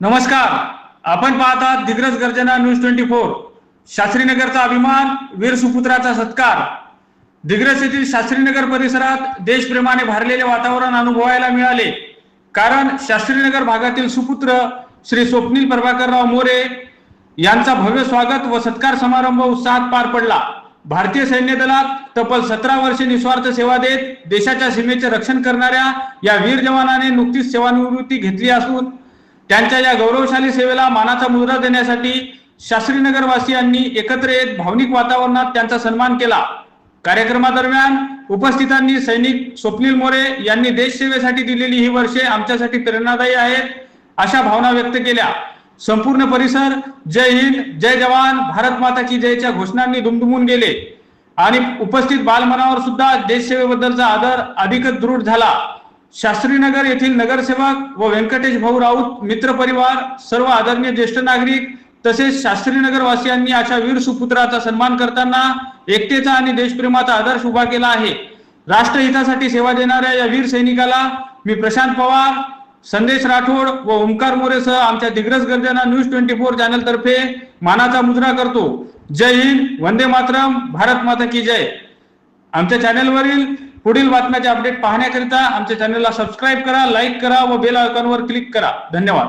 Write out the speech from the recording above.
नमस्कार. आपण पाहतात दिग्रस गर्जना न्यूज 24. शास्त्रीनगरचा अभिमान, वीर सुपुत्राचा सत्कार. दिग्रस येथील शास्त्रीनगर परिसरात देशप्रेमाने भरलेले वातावरण अनुभवायला मिळाले. कारण शास्त्रीनगर भागातील सुपुत्र श्री स्वप्नील प्रभाकरराव मोरे यांचा भव्य स्वागत व सत्कार समारंभ उत्साहात पार पडला. भारतीय सैन्य दलात तब्बल 17 वर्षे निस्वार्थ सेवा देत देशाच्या सीमेचे रक्षण करणाऱ्या या वीर जवानाने नुकतीच सेवानिवृत्ती घेतली असून त्यांच्या या गौरवशाली सेवेला मानाचा मुजरा देण्यासाठी शास्त्रीनगर वासियांनी एकत्र येत भावनिक वातावरणात त्यांचा सन्मान केला. कार्यक्रमादरम्यान उपस्थितांनी सैनिक स्वप्नील मोरे यांनी देशसेवेसाठी दिलेली ही वर्षे आमच्यासाठी प्रेरणादायी आहेत अशा भावना व्यक्त केल्या. संपूर्ण परिसर जय हिंद, जय जवान, भारत माता की जयच्या घोषणांनी दुमदुमून गेले आणि उपस्थित बालमनावर सुद्धा देशसेवेबद्दलचा आदर अधिकच दृढ झाला. शास्त्रीनगर येथील नगरसेवक व व्यंकटेश भाऊ राऊत मित्र परिवार, सर्व आदरणीय ज्येष्ठ नागरिक तसेच शास्त्रीनगर वासियांनी अशा वीर सुपुत्राचा सन्मान करताना एकतेचा आणि देशप्रेमाचा आदर्श उभा केला आहे. राष्ट्रहितासाठी सेवा देणाऱ्या या वीर सैनिकाला मी प्रशांत पवार, संदेश राठोड व ओमकार मोरेसह आमच्या दिग्रस गर्जना न्यूज 24 चॅनल तर्फे मानाचा मुजरा करतो. जय हिंद, वंदे मातरम, भारत माता की जय. आमच्या चॅनलवरील पुढील बातम्याचे अपडेट पाहण्याकरिता आमच्या चॅनलला सबस्क्राईब करा, लाईक करा व बेल आयकॉनवर क्लिक करा. धन्यवाद.